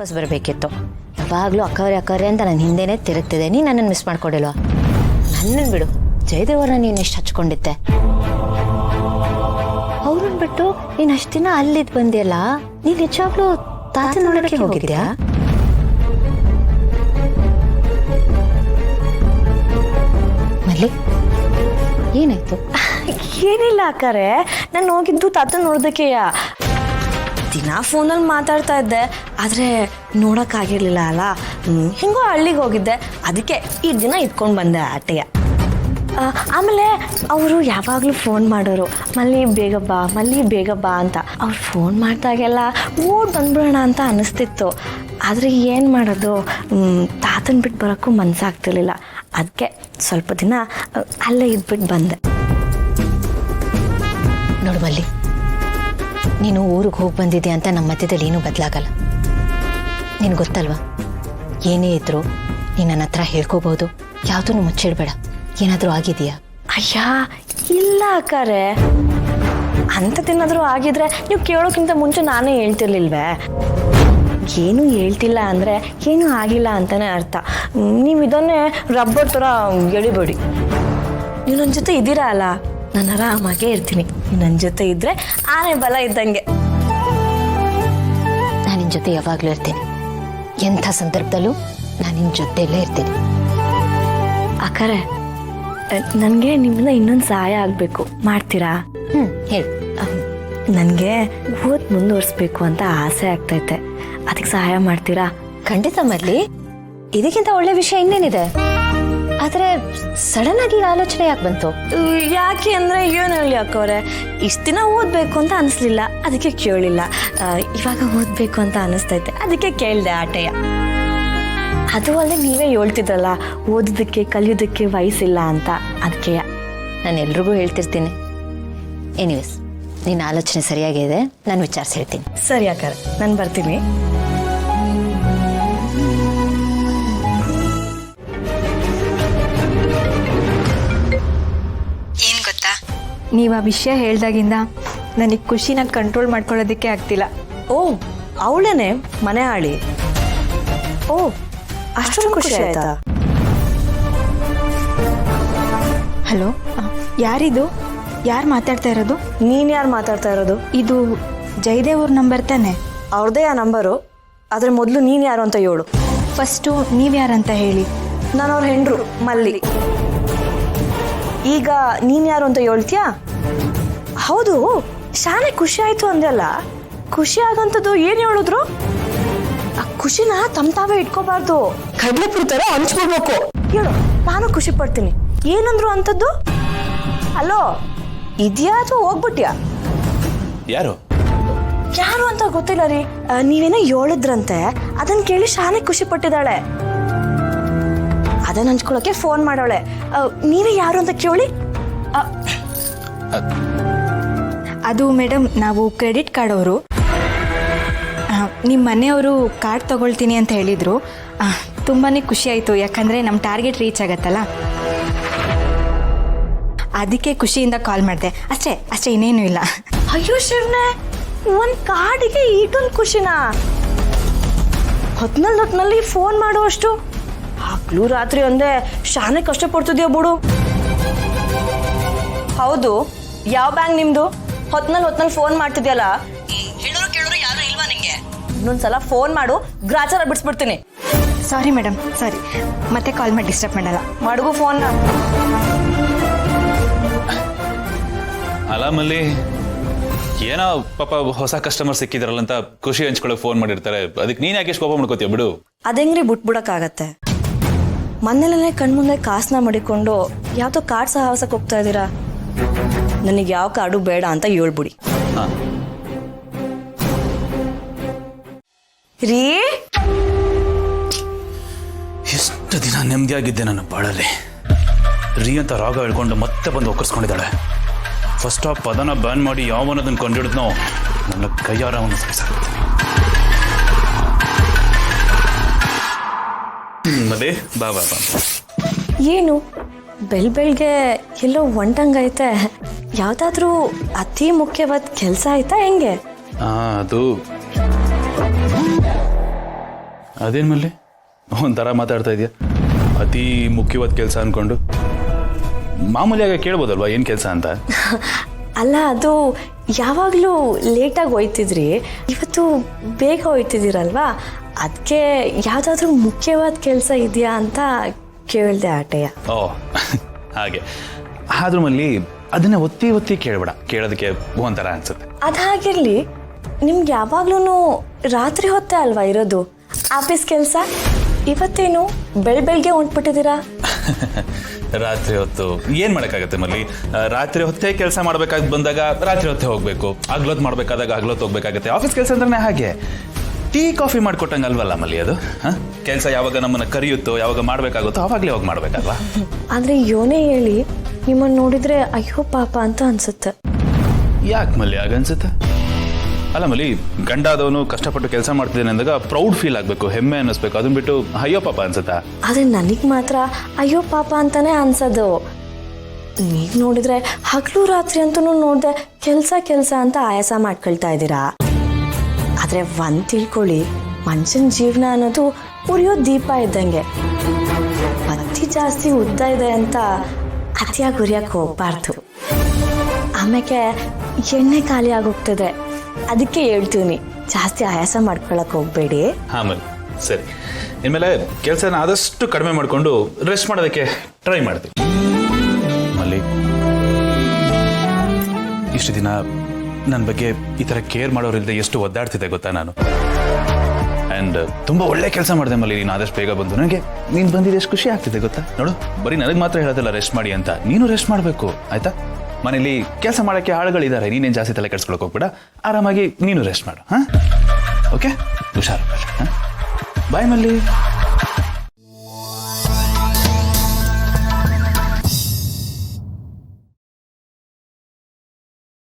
ವಾಪಸ್ ಬರಬೇಕಿತ್ತು. ಯಾವಾಗಲೂ ಅಕ್ಕವ್ರೆ ಅಂತ ನಾನು ಹಿಂದೆನೇ ತಿರುಗ್ತಿದೆ. ನೀನು ನನ್ನನ್ನು ಮಿಸ್ ಮಾಡ್ಕೊಡಿಲ್ವಾ? ನನ್ನನ್ನು ಬಿಡು, ಜಯದೇವ್ರನ್ನ ನೀನು ಎಷ್ಟು ಹಚ್ಕೊಂಡಿದ್ದೆ. ಅವ್ರನ್ನ ಬಿಟ್ಟು ನೀನು ಅಷ್ಟು ದಿನ ಅಲ್ಲಿದ್ದು ಬಂದಿಯಲ್ಲ, ನೀನು ನಿಜವಾಗ್ಲೂ ತಾತ ನೋಡೋಕ್ಕೆ ಹೋಗಿದ್ಯಾ? ಮಲ್ಲಿ, ಏನಾಯ್ತು? ಏನಿಲ್ಲ ಅಕ್ಕಾರೆ, ನಾನು ಹೋಗಿದ್ದು ತಾತ ನೋಡೋದಕ್ಕೆಯ. ದಿನ ಫೋನಲ್ಲಿ ಮಾತಾಡ್ತಾ ಇದ್ದೆ, ಆದರೆ ನೋಡೋಕ್ಕಾಗಿರ್ಲಿಲ್ಲ ಅಲ್ಲ. ಹಿಂಗೋ ಹಳ್ಳಿಗೆ ಹೋಗಿದ್ದೆ, ಅದಕ್ಕೆ ಈ ದಿನ ಇಟ್ಕೊಂಡು ಬಂದೆ ಆಟೆಯ. ಆಮೇಲೆ ಅವರು ಯಾವಾಗಲೂ ಫೋನ್ ಮಾಡೋರು, ಮಲ್ಲಿ ಬೇಗ ಬಾ ಅಂತ. ಅವ್ರು ಫೋನ್ ಮಾಡಿದಾಗೆಲ್ಲ ಓಡ್ ಬಂದ್ಬಿಡೋಣ ಅಂತ ಅನ್ನಿಸ್ತಿತ್ತು. ಆದರೆ ಏನು ಮಾಡೋದು, ತಾತನ ಬಿಟ್ಟು ಬರೋಕ್ಕೂ ಮನಸ್ಸಾಗ್ತಿರ್ಲಿಲ್ಲ. ಅದಕ್ಕೆ ಸ್ವಲ್ಪ ದಿನ ಅಲ್ಲೇ ಇದ್ಬಿಟ್ಟು ಬಂದೆ. ನೋಡು ಮಲ್ಲಿ, ನೀನು ಊರಿಗೆ ಹೋಗಿ ಬಂದಿದ್ದೆ ಅಂತ ನಮ್ಮ ಮಧ್ಯದಲ್ಲಿ ಏನೂ ಬದಲಾಗಲ್ಲ. ನಿನಗೆ ಗೊತ್ತಲ್ವಾ, ಏನೇ ಇದ್ರು ನೀನು ನನ್ನ ಹತ್ರ ಹೇಳ್ಕೋಬಹುದು, ಯಾವುದನ್ನು ಮುಚ್ಚಿಡಬೇಡ. ಏನಾದರೂ ಆಗಿದೆಯಾ? ಅಯ್ಯ ಇಲ್ಲ ಅಕ್ಕಾರೆ, ಅಂಥದ್ದೇನಾದರೂ ಆಗಿದ್ರೆ ನೀವು ಕೇಳೋಕ್ಕಿಂತ ಮುಂಚೆ ನಾನೇ ಹೇಳ್ತಿರ್ಲಿಲ್ವೇ? ಏನೂ ಹೇಳ್ತಿಲ್ಲ ಅಂದರೆ ಏನೂ ಆಗಿಲ್ಲ ಅಂತಲೇ ಅರ್ಥ. ನೀವು ಇದನ್ನೇ ರಬ್ಬರ್ ಥರ ಎಳಿಬೇಡಿ. ನೀವು ನನ್ನ ಜೊತೆ ಇದ್ದೀರಾ ಅಲ್ಲ, ನಾನು ಆರಾಮಾಗೇ ಇರ್ತೀನಿ. ನೀವು ನನ್ನ ಜೊತೆ ಇದ್ದರೆ ಆನೆ ಬಲ ಇದ್ದಂಗೆ. ನಾನು ನಿನ್ನ ಜೊತೆ ಯಾವಾಗಲೂ ಇರ್ತೀನಿ. ಎಂಥ ಸಂದರ್ಭದಲ್ಲೂ ನಾನು ನಿನ್ನ ಜೊತೆಯಲ್ಲೇ ಇರ್ತೀನಿ. ಅಕ್ಕಾರೆ, ನನಗೆ ನಿಮ್ಮಿಂದ ಇನ್ನೊಂದು ಸಹಾಯ ಆಗಬೇಕು, ಮಾಡ್ತೀರಾ? ಹೇಳಿ. ನನಗೆ ಓದ್ ಮುಂದುವರಿಸ್ಬೇಕು ಅಂತ ಆಸೆ ಆಗ್ತೈತೆ, ಅದಕ್ಕೆ ಸಹಾಯ ಮಾಡ್ತೀರಾ? ಖಂಡಿತ ಮಲ್ಲಿ, ಇದಕ್ಕಿಂತ ಒಳ್ಳೆ ವಿಷಯ ಇನ್ನೇನಿದೆ. ಆದರೆ ಸಡನ್ ಆಗಿ ಆಲೋಚನೆ ಯಾಕೆ ಬಂತು? ಯಾಕೆ ಅಂದರೆ ಏನು ಹೇಳಿ ಅಕ್ಕವ್ರೆ, ಇಷ್ಟು ದಿನ ಓದಬೇಕು ಅಂತ ಅನಿಸ್ಲಿಲ್ಲ, ಅದಕ್ಕೆ ಕೇಳಿಲ್ಲ. ಇವಾಗ ಓದಬೇಕು ಅಂತ ಅನಿಸ್ತೈತೆ, ಅದಕ್ಕೆ ಕೇಳಿದೆ ಆಟೆಯ. ಅದು ಅಲ್ಲದೆ ನೀವೇ ಹೇಳ್ತಿದ್ರಲ್ಲ, ಓದೋದಕ್ಕೆ ಕಲಿಯೋದಕ್ಕೆ ವಯಸ್ಸಿಲ್ಲ ಅಂತ, ಅದಕ್ಕೆ ನಾನು ಎಲ್ರಿಗೂ ಹೇಳ್ತಿರ್ತೀನಿ. ಎನಿವೇಸ್, ನಿನ್ನ ಆಲೋಚನೆ ಸರಿಯಾಗಿದೆ, ನಾನು ವಿಚಾರಿಸಿ ಹೇಳ್ತೀನಿ. ಸರಿ ಅಕ್ಕಾರೆ, ನಾನು ಬರ್ತೀನಿ. ಏನು ಗೊತ್ತಾ, ನೀವು ಆ ವಿಷಯ ಹೇಳ್ದಾಗಿಂದ ನನಗೆ ಖುಷಿನ ಕಂಟ್ರೋಲ್ ಮಾಡ್ಕೊಳ್ಳೋದಕ್ಕೆ ಆಗ್ತಿಲ್ಲ. ಓ, ಅವಳೇನೆ ಮನೆ ಆಳಿ? ಓ, ಅಷ್ಟೊಂದು ಖುಷಿ ಆಯ್ತಾ? ಹಲೋ, ಯಾರಿದು? ಯಾರು ಮಾತಾಡ್ತಾ ಇರೋದು? ನೀನು ಯಾರು ಮಾತಾಡ್ತಾ ಇರೋದು? ಇದು ಜಯದೇವ್ ಅವ್ರ ನಂಬರ್ ತಾನೆ? ಅವ್ರದ್ದೇ ಆ ನಂಬರು, ಆದರೆ ಮೊದಲು ನೀನು ಯಾರು ಅಂತ ಹೇಳು. ಫಸ್ಟು ನೀವು ಯಾರಂತ ಹೇಳಿ. ನಾನು ಅವ್ರ ಹೆಂಡ್ರು ಮಲ್ಲಿ. ಈಗ ನೀನು ಯಾರು ಅಂತ ಹೇಳ್ತೀಯಾ? ಹೌದು, ಶಾಲೆ ಖುಷಿ ಆಯಿತು ಅಂದೆಲ್ಲ, ಖುಷಿ ಆಗಂಥದ್ದು ಏನು ಹೇಳಿದ್ರು? ಆ ಖುಷಿನ ತಾವೇ ಇಟ್ಕೋಬಾರ್ದು, ಕಡ್ಲೆಪುರಿ ಥರ ಹಂಚ್ಕೊಡ್ಬೇಕು. ಹೇಳು, ನಾನು ಖುಷಿ ಪಡ್ತೀನಿ. ಏನಂದ್ರು ಅಂಥದ್ದು? ಅಲೋ, ಇದೆಯಾ ಅಥವಾ ಹೋಗ್ಬಿಟ್ಯಾ? ಯಾರು ಅಂತ ಗೊತ್ತಿಲ್ಲ ರೀ. ನೀವೇನೋ ಹೇಳಿದ್ರಂತೆ, ಅದನ್ನ ಕೇಳಿ ಶಾಲೆ ಖುಷಿ ಪಟ್ಟಿದ್ದಾಳೆ. ಅದನ್ನ ಹಂಚ್ಕೊಳ್ಳೋಕೆ ಫೋನ್ ಮಾಡೋಳೆ. ನೀವೇ ಯಾರು ಅಂತ ಕೇಳಿ. ಅದು ಮೇಡಮ್, ನಾವು ಕ್ರೆಡಿಟ್ ಕಾರ್ಡ್ ಅವರು. ನಿಮ್ಮ ಮನೆಯವರು ಕಾರ್ಡ್ ತಗೊಳ್ತೀನಿ ಅಂತ ಹೇಳಿದರು. ತುಂಬಾ ಖುಷಿ ಆಯಿತು, ಯಾಕಂದರೆ ನಮ್ಮ ಟಾರ್ಗೆಟ್ ರೀಚ್ ಆಗತ್ತಲ್ಲ, ಅದಕ್ಕೆ ಖುಷಿಯಿಂದ ಕಾಲ್ ಮಾಡಿದೆ. ಅಷ್ಟೇ, ಇನ್ನೇನು ಇಲ್ಲ. ಅಯ್ಯೋ ಶಿವನೇ, ಒಂದು ಕಾರ್ಡಿಗೆ ಈಟೊಂದು ಖುಷಿನಾ? ಹೊತ್ನಲ್ಲಿ ಫೋನ್ ಮಾಡುವಷ್ಟು ಹಗ್ಲು ರಾತ್ರಿ ಒಂದೇ ಶಾನೆ ಕಷ್ಟಪಡ್ತಿದ್ಯಾ ಬಿಡು. ಹೌದು, ಯಾವ ಬ್ಯಾಂಕ್ ನಿಮ್ದು? ಹೊತ್ನಲ್ಲಿ ಫೋನ್ ಮಾಡ್ತಿದ್ಯಲ್ಲ, ಹೇಳೋರು ಕೇಳೋರು ಯಾರು ಇಲ್ವಾ ನಿಂಗೆ? ಇನ್ನೊಂದ್ಸಲ ಫೋನ್ ಮಾಡು, ಗ್ರಾಚಾರ ಬಿಡಿಸ್ಬಿಡ್ತೀನಿ. ಸಾರಿ ಮೇಡಮ್, ಸಾರಿ. ಮತ್ತೆ ಕಾಲ್ ಮಾಡಿ ಡಿಸ್ಟರ್ಬ್ ಮಾಡಲ್ಲ. ಮಡಗು ಫೋನ್. ಅಲ್ಲ ಮಲ್ಲಿ, ಏನೋ ಪಾಪ ಹೊಸ ಕಸ್ಟಮರ್ ಸಿಕ್ಕಿದಾರಲ್ಲ ಅಂತ ಖುಷಿ ಹಂಚ್ಕೊಳಕ್ ಫೋನ್ ಮಾಡಿರ್ತಾರೆ, ಅದಕ್ಕೆ ನೀನ್ ಯಾಕೆ ಕೋಪ ಮಾಡ್ಕೋತೀಯ? ಬಿಡು. ಅದೆಂಗ್ರಿ ಬಿಟ್ಬಿಡಕ್ಕಾಗತ್ತೆ? ಮನೇಲೇ ಕಣ್ಮುಂದೆ ಕಾಸನ್ನ ಮಡಿಕೊಂಡು ಯಾವ್ದೋ ಕಾರ್ಡ್ ಸಹವಾಸಕ್ಕೆ ಹೋಗ್ತಾ ಇದ್ದೀರಾ? ನನಗೆ ಯಾವ ಕಾರ್ಡು ಬೇಡ ಅಂತ ಹೇಳ್ಬಿಡಿ. ರೀ, ಎಷ್ಟು ದಿನ ನೆಮ್ಮದಿಯಾಗಿದ್ದೆ ನನ್ನ ಬಾಳಲ್ಲಿ. ರೀ ಅಂತ ರಾಗ ಹೇಳ್ಕೊಂಡು ಮತ್ತೆ ಬಂದು ಒಕ್ಕರ್ಸ್ಕೊಂಡಿದ್ದಾಳೆ. ಫಸ್ಟ್ ಆ ಪದನ ಬ್ಯಾನ್ ಮಾಡಿ ಯಾವನದನ್ನು ಕಂಡಿಡಿದ್ನೋ ನನ್ನ ಕೈಯಾರ ಅವನು ಸಾಯಿಸಾಗುತ್ತೆ. ಮದೇ ಬಾ. ಏನು ಬೆಳ್ಗೆ ಎಲ್ಲೋ ಒಂಟಂಗೈತೆ? ಯಾವ್ದಾದ್ರೂ ಅತಿ ಮುಖ್ಯವಾದ ಕೆಲಸ ಆಯ್ತಾ ಹೆಂಗೆ? ಅದು ಅದೇನು ಮಲ್ಲಿ ಒಂಥರ ಮಾತಾಡ್ತಾ ಇದೆಯಾ? ಅತಿ ಮುಖ್ಯವಾದ ಕೆಲಸ ಅಂದ್ಕೊಂಡು ಮಾಮೂಲಿಯಾಗಿ ಕೇಳ್ಬೋದಲ್ವಾ ಏನು ಕೆಲಸ ಅಂತ? ಅಲ್ಲ, ಅದು ಯಾವಾಗಲೂ ಲೇಟಾಗಿ ಹೋಯ್ತಿದ್ರಿ, ಇವತ್ತು ಬೇಗ ಹೋಯ್ತಿದ್ದೀರಲ್ವಾ, ಅದಕ್ಕೆ ಯಾವುದಾದ್ರೂ ಮುಖ್ಯವಾದ ಕೆಲಸ ಇದೆಯಾ ಅಂತ ಕೇಳಿದೆ ಆಟೆಯ. ಓ ಹಾಗೆ. ಆದ್ರೂ ಮಲ್ಲಿ ಅದನ್ನ ಒತ್ತಿ ಒತ್ತಿ ಕೇಳಬೇಡ, ಕೇಳೋದಕ್ಕೆ ಒಂಥರ ಅನ್ಸುತ್ತೆ. ಅದಾಗಿರ್ಲಿ, ನಿಮ್ಗೆ ಯಾವಾಗ್ಲೂ ರಾತ್ರಿ ಹೊತ್ತೇ ಅಲ್ವಾ ಇರೋದು ಆಫೀಸ್ ಕೆಲಸ? ಇವತ್ತೇನು ಬೆಳಗ್ಗೆ ಹೊಂಟ್ಬಿಟ್ಟಿದ್ದೀರಾ? ರಾತ್ರಿ ಹೊತ್ತು ಏನ್ ಮಾಡಕ್ಕಾಗತ್ತೆ ಮಲ್ಲಿ? ರಾತ್ರಿ ಹೊತ್ತೇ ಕೆಲಸ ಮಾಡ್ಬೇಕಾಗಿ ಬಂದಾಗ ರಾತ್ರಿ ಹೊತ್ತೇ ಹೋಗ್ಬೇಕು, ಹಗ್ಲೊತ್ತು ಮಾಡ್ಬೇಕಾದಾಗ ಹಗ್ಲೊತ್ತು ಹೋಗ್ಬೇಕಾಗತ್ತೆ. ಆಫೀಸ್ ಕೆಲಸ ಅಂದ್ರೆ ಹಾಗೆ ಟೀ ಕಾಫಿ ಮಾಡ್ಕೊಟ್ಟಂಗೆ ಅಲ್ವಲ್ಲ ಮಲ್ಲಿ ಅದು. ಕೆಲಸ ಯಾವಾಗ ನಮ್ಮನ್ನ ಕರೆಯುತ್ತೋ, ಯಾವಾಗ ಮಾಡ್ಬೇಕಾಗುತ್ತೋ ಅವಾಗ್ಲೇ ಹೋಗಿ ಮಾಡ್ಬೇಕಲ್ವಾ? ಆದ್ರೆ ಯೋನೇ ಹೇಳಿ ನಿಮ್ಮನ್ನ ನೋಡಿದ್ರೆ ಅಯ್ಯೋ ಪಾಪ ಅಂತ ಅನ್ಸುತ್ತೆ. ಯಾಕೆ ಮಲ್ಲಿ ಆಗನ್ಸುತ್ತೆ? ಅಲ್ಲ ಮಲ್ಲಿ, ಗಂಡಾದವನು ಕಷ್ಟಪಟ್ಟು ಕೆಲಸ ಮಾಡ್ತಿದ್ದೇನೆ ಅಂದಾಗ ಪ್ರೌಡ್ ಫೀಲ್ ಆಗಬೇಕು, ಹೆಮ್ಮೆ ಅನ್ನಿಸ್ಬೇಕು. ಅದನ್ನ ಬಿಟ್ಟು ಅಯ್ಯೋ ಪಾಪ ಅನ್ಸುತ್ತಾ? ಆದ್ರೆ ನನಗೆ ಮಾತ್ರ ಅಯ್ಯೋ ಪಾಪ ಅಂತಾನೆ ಅನ್ಸೋದು. ನೀವ್ ನೋಡಿದ್ರೆ ಹಗಲು ರಾತ್ರಿ ಅಂತೂ ನೋಡ್ದೆ ಕೆಲಸ ಅಂತ ಆಯಾಸ ಮಾಡ್ಕೊಳ್ತಾ ಇದ್ದೀರಾ. ಆದ್ರೆ ಒಂದ್ ತಿಳ್ಕೊಳ್ಳಿ, ಮನುಷ್ಯನ ಜೀವನ ಅನ್ನೋದು ಉರಿಯೋ ದೀಪ ಇದ್ದಂಗೆ. ಬತ್ತಿ ಜಾಸ್ತಿ ಉದ್ದ ಇದೆ ಅಂತ ಅತಿಯಾಗಿ ಉರಿಯಕ್ಕೆ ಹೋಗ್ಬಾರ್ದು. ಆಮೇಲೆ ಎಣ್ಣೆ ಖಾಲಿ ಆಗೋಗ್ತದೆ. ಅದಕ್ಕೆ ಹೇಳ್ತೀವಿ, ಜಾಸ್ತಿ ಆಯಾಸ ಮಾಡ್ಕೊಳಕ್ ಹೋಗ್ಬೇಡಿ. ಆಮೇಲೆ ಸರಿ, ಇನ್ಮೇಲೆ ಕೆಲಸನ ಆದಷ್ಟು ಕಡಿಮೆ ಮಾಡಿಕೊಂಡು ರೆಸ್ಟ್ ಮಾಡೋದಕ್ಕೆ ಟ್ರೈ ಮಾಡ್ತೀವಿ. ಮಲ್ಲಿ, ಇಷ್ಟು ದಿನ ನನ್ನ ಬಗ್ಗೆ ಈ ಥರ ಕೇರ್ ಮಾಡೋರಿಲ್ಲದೆ ಎಷ್ಟು ಒದ್ದಾಡ್ತಿದ್ದೆ ಗೊತ್ತಾ ನಾನು. ಆ್ಯಂಡ್ ತುಂಬ ಒಳ್ಳೆ ಕೆಲಸ ಮಾಡಿದೆ ಮಲ್ಲಿ, ನೀನು ಆದಷ್ಟು ಬೇಗ ಬಂದು. ನನಗೆ ನೀನು ಬಂದಿದ್ದು ಎಷ್ಟು ಖುಷಿ ಆಗ್ತಿದೆ ಗೊತ್ತಾ. ನೋಡು, ಬರೀ ನನಗೆ ಮಾತ್ರ ಹೇಳೋದಿಲ್ಲ ರೆಸ್ಟ್ ಮಾಡಿ ಅಂತ, ನೀನು ರೆಸ್ಟ್ ಮಾಡಬೇಕು ಆಯ್ತಾ? ಮನೇಲಿ ಕೆಲಸ ಮಾಡೋಕ್ಕೆ ಆಳುಗಳಿದ್ದಾರೆ, ನೀನೇನು ಜಾಸ್ತಿ ತಲೆ ಕೆಡ್ಸ್ಕೊಳಕ್ಕೆ ಹೋಗ್ಬೇಡ. ಆರಾಮಾಗಿ ನೀನು ರೆಸ್ಟ್ ಮಾಡು. ಹಾಂ, ಓಕೆ, ಹುಷಾರು. ಹಾಂ, ಬಾಯ್ ಮಲ್ಲಿ.